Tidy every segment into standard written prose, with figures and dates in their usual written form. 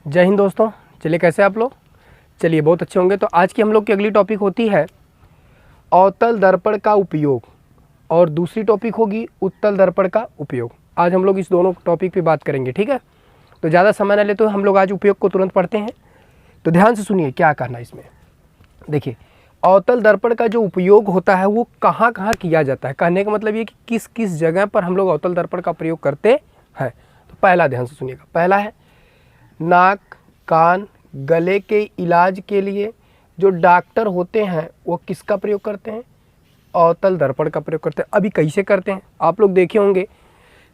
जय हिंद दोस्तों। चलिए कैसे आप लोग? चलिए बहुत अच्छे होंगे। तो आज की हम लोग की अगली टॉपिक होती है अवतल दर्पण का उपयोग और दूसरी टॉपिक होगी उत्तल दर्पण का उपयोग। आज हम लोग इस दोनों टॉपिक पे बात करेंगे, ठीक है। तो ज़्यादा समय न ले तो हम लोग आज उपयोग को तुरंत पढ़ते हैं। तो ध्यान से सुनिए क्या करना है इसमें। देखिए, अवतल दर्पण का जो उपयोग होता है वो कहाँ कहाँ किया जाता है। कहने का मतलब ये कि किस किस जगह पर हम लोग अवतल दर्पण का प्रयोग करते हैं। तो पहला ध्यान से सुनिएगा, पहला है नाक, कान, गले के इलाज के लिए जो डॉक्टर होते हैं वो किसका प्रयोग करते हैं? अवतल दर्पण का प्रयोग करते हैं। अभी कैसे करते हैं आप लोग देखे होंगे,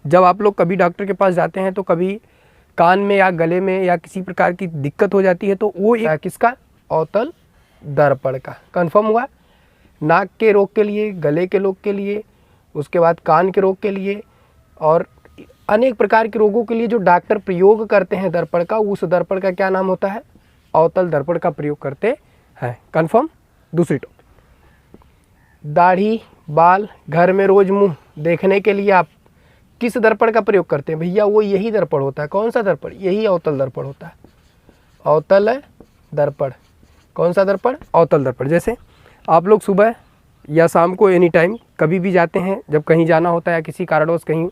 जब आप लोग कभी डॉक्टर के पास जाते हैं तो कभी कान में या गले में या किसी प्रकार की दिक्कत हो जाती है तो वो एक किसका? अवतल दर्पण का। कंफर्म हुआ? नाक के रोग के लिए, गले के रोग के लिए, उसके बाद कान के रोग के लिए और अनेक प्रकार के रोगों के लिए जो डॉक्टर प्रयोग करते हैं दर्पण का, उस दर्पण का क्या नाम होता है? अवतल दर्पण का प्रयोग करते हैं। कंफर्म। दूसरी टॉपिक, दाढ़ी, बाल, घर में रोज मुंह देखने के लिए आप किस दर्पण का प्रयोग करते हैं? भैया वो यही दर्पण होता है। कौन सा दर्पण? यही अवतल दर्पण होता है। अवतल दर्पण। कौन सा दर्पण? अवतल दर्पण। जैसे आप लोग सुबह या शाम को एनी टाइम कभी भी जाते हैं, जब कहीं जाना होता है या किसी कारणवश कहीं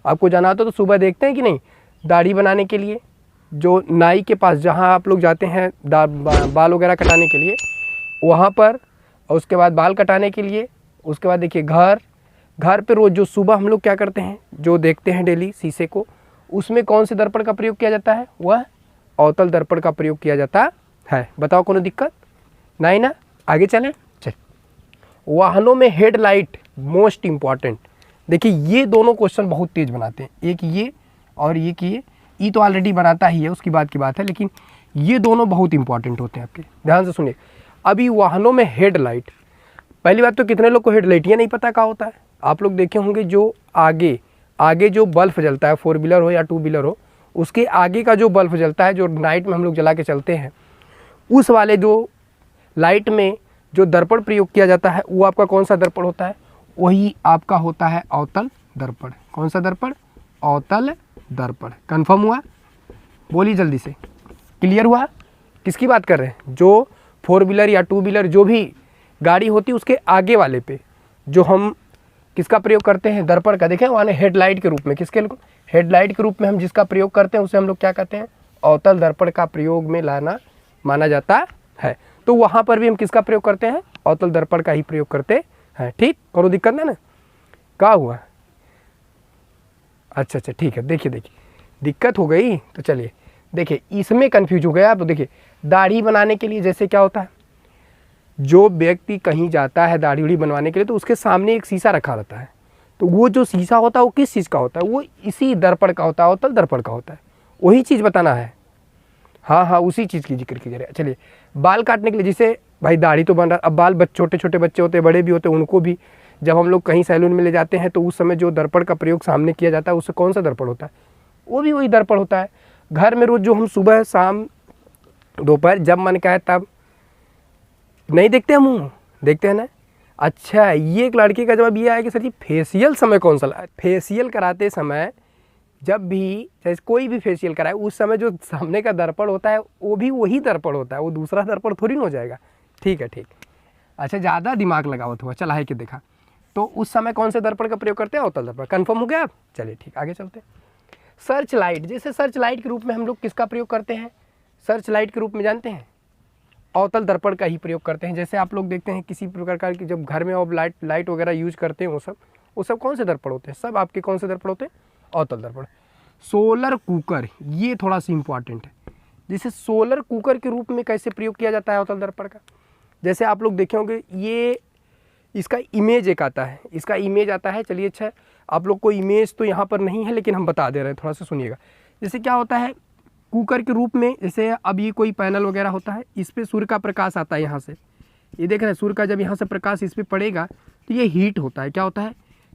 आपको जाना होता है तो सुबह देखते हैं कि नहीं, दाढ़ी बनाने के लिए जो नाई के पास जहाँ आप लोग जाते हैं बाल वगैरह कटाने के लिए, वहाँ पर, और उसके बाद बाल कटाने के लिए, उसके बाद देखिए घर पे रोज़ जो सुबह हम लोग क्या करते हैं, जो देखते हैं डेली शीशे को, उसमें कौन से दर्पण का प्रयोग किया जाता है? वह अवतल दर्पण का प्रयोग किया जाता है। बताओ कोनो दिक्कत? नहीं ना? आगे चलें। चल, वाहनों में हेडलाइट मोस्ट इम्पॉर्टेंट। देखिए ये दोनों क्वेश्चन बहुत तेज बनाते हैं, एक ये और ये कि ये तो ऑलरेडी बनाता ही है, उसकी बात की बात है, लेकिन ये दोनों बहुत इंपॉर्टेंट होते हैं आपके। ध्यान से सुनिए। अभी वाहनों में हेडलाइट, पहली बात तो कितने लोग को हेडलाइट ये नहीं पता क्या होता है। आप लोग देखे होंगे जो आगे जो बल्ब जलता है, 4 व्हीलर हो या 2 व्हीलर हो, उसके आगे का जो बल्ब जलता है, जो नाइट में हम लोग जला के चलते हैं, उस वाले जो लाइट में जो दर्पण प्रयोग किया जाता है वो आपका कौन सा दर्पण होता है? वही आपका होता है अवतल दर्पण। कौन सा दर्पण? अवतल दर्पण। कंफर्म हुआ? बोलिए जल्दी से। क्लियर हुआ? किसकी बात कर रहे हैं? जो 4 व्हीलर या 2 व्हीलर जो भी गाड़ी होती है उसके आगे वाले पे जो हम किसका प्रयोग करते हैं? दर्पण का। देखें वहाँ हेडलाइट के रूप में, किसके हेडलाइट के रूप में हम जिसका प्रयोग करते हैं उसे हम लोग क्या कहते हैं? अवतल दर्पण का प्रयोग में लाना माना जाता है। तो वहाँ पर भी हम किसका प्रयोग करते हैं? अवतल दर्पण का ही प्रयोग करते हैं। ठीक, करो दिक्कत ना? क्या हुआ? अच्छा ठीक है। देखिए दिक्कत हो गई तो चलिए देखिए, इसमें कंफ्यूज हो गया आप। तो देखिए दाढ़ी बनाने के लिए जैसे क्या होता है, जो व्यक्ति कहीं जाता है दाढ़ी उड़ी बनवाने के लिए तो उसके सामने एक शीशा रखा रहता है। तो वो जो शीशा होता है वो किस चीज़ का होता है? वो इसी दर्पण का होता है, अवतल दर्पण का होता है। वही चीज़ बताना है। हाँ, उसी चीज़ की जिक्र कीजिए। चलिए, बाल काटने के लिए, जिसे भाई दाढ़ी तो बन रहा, अब बाल छोटे छोटे बच्चे होते हैं, बड़े भी होते हैं, उनको भी जब हम लोग कहीं सैलून में ले जाते हैं तो उस समय जो दर्पण का प्रयोग सामने किया जाता है उससे कौन सा दर्पण होता है? वो भी वही दर्पण होता है। घर में रोज़ जो हम सुबह शाम दोपहर जब मन का है तब नहीं देखते हम, मुँह देखते हैं ना। अच्छा, ये एक लड़के का जवाब ये आया कि सर जी फेशियल समय कौन सा? फेशियल कराते समय जब भी चाहे कोई भी फेशियल कराए उस समय जो सामने का दर्पण होता है वो भी वही दर्पण होता है, वो दूसरा दर्पण थोड़ी ना हो जाएगा। ठीक है, ठीक। अच्छा, ज़्यादा दिमाग लगावत हुआ, चला है कि देखा। तो उस समय कौन से दर्पण का प्रयोग करते हैं? अवतल दर्पण। कंफर्म हो गया आप? चलिए ठीक, आगे चलते हैं। सर्च लाइट, जैसे सर्च लाइट के रूप में हम लोग किसका प्रयोग करते हैं? सर्च लाइट के रूप में जानते हैं अवतल दर्पण का ही प्रयोग करते हैं। जैसे आप लोग देखते हैं किसी प्रकार की जब घर में आप लाइट वगैरह यूज करते हैं, वो सब कौन से दर्पण होते हैं? सब आपके कौन से दर्पण होते हैं? अवतल दर्पण। सोलर कुकर, ये थोड़ा सा इंपॉर्टेंट है। जैसे सोलर कुकर के रूप में कैसे प्रयोग किया जाता है अवतल दर्पण का? जैसे आप लोग देखे होंगे, ये इसका इमेज एक आता है, इसका इमेज आता है। चलिए अच्छा, आप लोग को इमेज तो यहाँ पर नहीं है लेकिन हम बता दे रहे हैं, थोड़ा सा सुनिएगा। जैसे क्या होता है कुकर के रूप में, जैसे अब ये कोई पैनल वगैरह होता है, इस पर सूर्य का प्रकाश आता है यहाँ से, ये देख रहे हैं सूर्य का जब यहाँ से प्रकाश इस पर पड़ेगा तो ये हीट होता है। क्या होता है?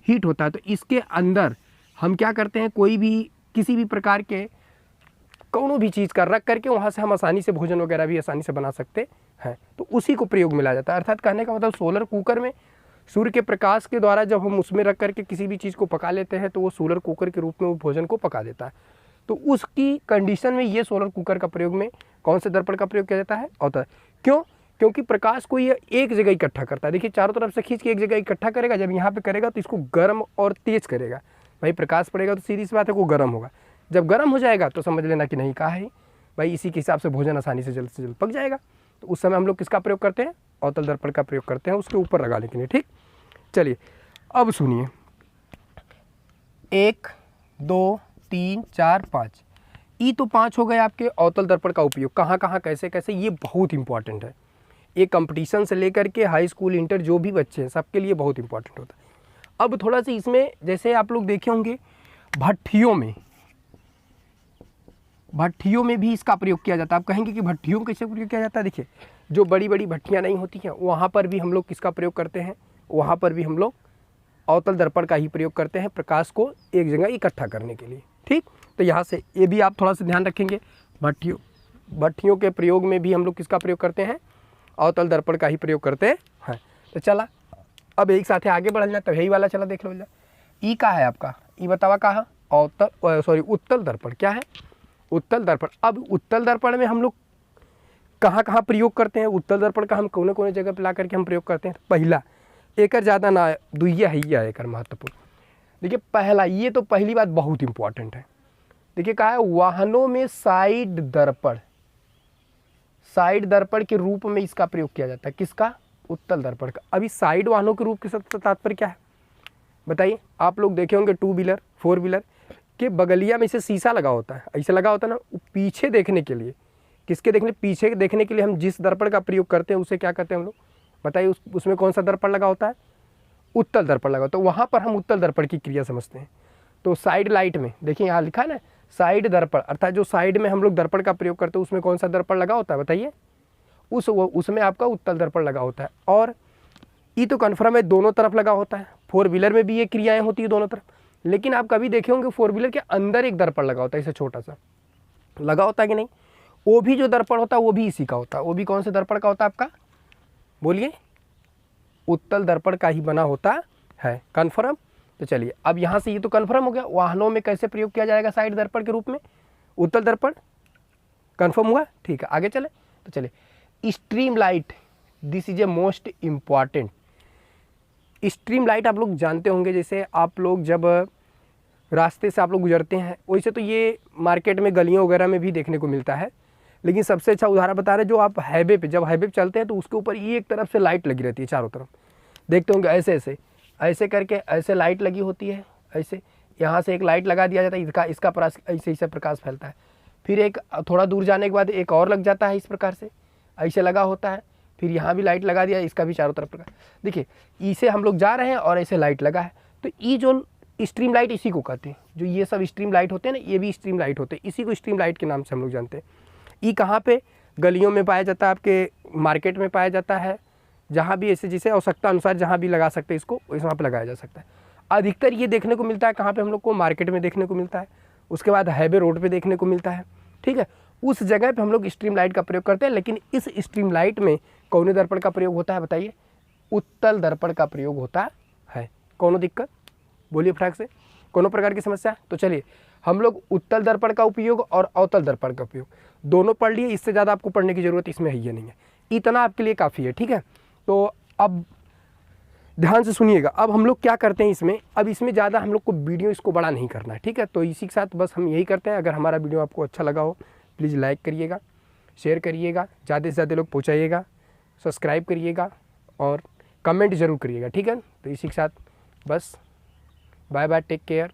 हीट होता है। तो इसके अंदर हम क्या करते हैं, कोई भी किसी भी प्रकार के कोनो भी चीज़ का रख करके वहाँ से हम आसानी से भोजन वगैरह भी आसानी से बना सकते हैं। तो उसी को प्रयोग में लाया जाता है। अर्थात कहने का मतलब सोलर कुकर में सूर्य के प्रकाश के द्वारा जब हम उसमें रख करके किसी भी चीज़ को पका लेते हैं तो वो सोलर कुकर के रूप में वो भोजन को पका देता है। तो उसकी कंडीशन में ये सोलर कुकर का प्रयोग में कौन से दर्पण का प्रयोग किया जाता है? अवतल। क्यों? क्योंकि प्रकाश को ये एक जगह इकट्ठा करता है। देखिए चारों तरफ से खींच के एक जगह इकट्ठा करेगा, जब यहाँ पे करेगा तो इसको गर्म और तेज करेगा। भाई प्रकाश पड़ेगा तो सीधी सी बात है वो गर्म होगा, जब गर्म हो जाएगा तो समझ लेना कि नहीं कहा है भाई, इसी के हिसाब से भोजन आसानी से जल्द पक जाएगा। तो उस समय हम लोग किसका प्रयोग करते हैं? अवतल दर्पण का प्रयोग करते हैं उसके ऊपर लगाने के लिए। ठीक, चलिए अब सुनिए, 1 2 3 4 5, ये तो 5 हो गए आपके अवतल दर्पण का उपयोग। कहाँ कहाँ कैसे कैसे, ये बहुत इंपॉर्टेंट है। ये कंपटीशन से लेकर के हाई स्कूल इंटर जो भी बच्चे हैं सबके लिए बहुत इंपॉर्टेंट होता है। अब थोड़ा सा इसमें जैसे आप लोग देखे होंगे भट्ठियों में भी इसका प्रयोग किया जाता है। आप कहेंगे कि भट्ठियों में कैसे प्रयोग किया जाता है? देखिए जो बड़ी बड़ी भट्ठियाँ नहीं होती हैं वहाँ पर भी हम लोग किसका प्रयोग करते हैं? वहाँ पर भी हम लोग अवतल दर्पण का ही प्रयोग करते हैं प्रकाश को एक जगह इकट्ठा करने के लिए। ठीक, तो यहाँ से ये भी आप थोड़ा सा ध्यान रखेंगे, भट्ठियों के प्रयोग में भी हम लोग किसका प्रयोग करते हैं? अवतल दर्पण का ही प्रयोग करते हैं। तो चला अब एक साथ आगे बढ़ना, तो यही वाला चला देख लो। ई का है आपका, ई बतावा कहा उत्तल दर्पण। क्या है? उत्तल दर्पण। अब उत्तल दर्पण में हम लोग कहाँ कहाँ प्रयोग करते हैं? उत्तल दर्पण का हम कोने कोने जगह पर ला करके हम प्रयोग करते हैं। पहला एकर ज़्यादा ना दुइया है, यह एकर महत्वपूर्ण। देखिए पहला, ये तो पहली बात बहुत इंपॉर्टेंट है। देखिए कहा है वाहनों में साइड दर्पण के रूप में इसका प्रयोग किया जाता है। किसका? उत्तल दर्पण का। अभी साइड वाहनों के रूप के साथ तात्पर्य क्या है बताइए? आप लोग देखे होंगे 2 व्हीलर 4 व्हीलर के बगलिया में इसे शीशा लगा होता है, ऐसे लगा होता है ना, पीछे देखने के लिए। किसके देखने? पीछे देखने के लिए हम जिस दर्पण का प्रयोग करते हैं उसे क्या कहते हैं हम लोग? बताइए उसमें कौन सा दर्पण लगा होता है? उत्तल दर्पण लगा होता है। तो वहाँ पर हम उत्तल दर्पण की क्रिया समझते हैं। तो साइड लाइट में देखिए यहाँ लिखा है ना साइड दर्पण, अर्थात जो साइड में हम लोग दर्पण का प्रयोग करते हैं उसमें कौन सा दर्पण लगा होता है बताइए? उसमें आपका उत्तल दर्पण लगा होता है। और ये तो कन्फर्म है दोनों तरफ लगा होता है। 4 व्हीलर में भी ये क्रियाएं होती है दोनों तरफ, लेकिन आप कभी देखे होंगे 4 व्हीलर के अंदर एक दर्पण लगा होता है, इसे छोटा सा लगा होता है कि नहीं? वो भी जो दर्पण होता है वो भी इसी का होता है। वो भी कौन से दर्पण का होता है आपका? बोलिए। उत्तल दर्पण का ही बना होता है। कन्फर्म? तो चलिए अब यहाँ से ये तो कन्फर्म हो गया, वाहनों में कैसे प्रयोग किया जाएगा साइड दर्पण के रूप में? उत्तल दर्पण। कन्फर्म हुआ? ठीक है, आगे चले। तो चलिए stream light, this is a most important. Stream light आप लोग जानते होंगे, जैसे आप लोग जब रास्ते से आप लोग गुजरते हैं वैसे तो ये मार्केट में गलियों वगैरह में भी देखने को मिलता है, लेकिन सबसे अच्छा उदाहरण बता रहे जो आप हाईवे पे, जब हाईवे पे चलते हैं तो उसके ऊपर ये एक तरफ से लाइट लगी रहती है, चारों तरफ देखते होंगे ऐसे करके ऐसे लाइट लगी होती है। ऐसे यहाँ से एक लाइट लगा दिया जाता है, इसका प्रकाश ऐसे प्रकाश फैलता है। फिर एक थोड़ा दूर जाने के बाद एक और लग जाता है, इस प्रकार से ऐसे लगा होता है। फिर यहाँ भी लाइट लगा दिया, इसका भी चारों तरफ प्रकाश। देखिए इसे हम लोग जा रहे हैं और ऐसे लाइट लगा है, तो ये जो स्ट्रीम लाइट इसी को कहते हैं। जो ये सब स्ट्रीम लाइट होते हैं ना, ये भी स्ट्रीम लाइट होते हैं, इसी को स्ट्रीम लाइट के नाम से हम लोग जानते हैं। ये कहाँ पे? गलियों में पाया जाता है, आपके मार्केट में पाया जाता है, जहाँ भी ऐसे जिसे आवश्यकता अनुसार जहाँ भी लगा सकते हैं इसको, वहाँ पे लगाया जा सकता है। अधिकतर ये देखने को मिलता है कहाँ पे? हम लोग को मार्केट में देखने को मिलता है, उसके बाद हाईवे रोड पे देखने को मिलता है। ठीक है, उस जगह पे हम लोग स्ट्रीम लाइट का प्रयोग करते हैं। लेकिन इस स्ट्रीम लाइट में कौन दर्पण का प्रयोग होता है बताइए? उत्तल दर्पण का प्रयोग होता है। कौनो दिक्कत? बोलिए फटाक से, कोनो प्रकार की समस्या? तो चलिए हम लोग उत्तल दर्पण का उपयोग और अवतल दर्पण का उपयोग दोनों पढ़ लिए, इससे ज़्यादा आपको पढ़ने की ज़रूरत इसमें है ही नहीं है, इतना आपके लिए काफ़ी है। ठीक है, तो अब ध्यान से सुनिएगा। अब हम लोग क्या करते हैं इसमें, अब इसमें ज़्यादा हम लोग को वीडियो इसको बड़ा नहीं करना है। ठीक है, तो इसी के साथ बस हम यही करते हैं। अगर हमारा वीडियो आपको अच्छा लगा हो प्लीज़ लाइक करिएगा, शेयर करिएगा, ज़्यादा से ज़्यादा लोग पहुँचाइएगा, सब्सक्राइब करिएगा और कमेंट ज़रूर करिएगा। ठीक है, तो इसी के साथ बस बाय बाय, टेक केयर।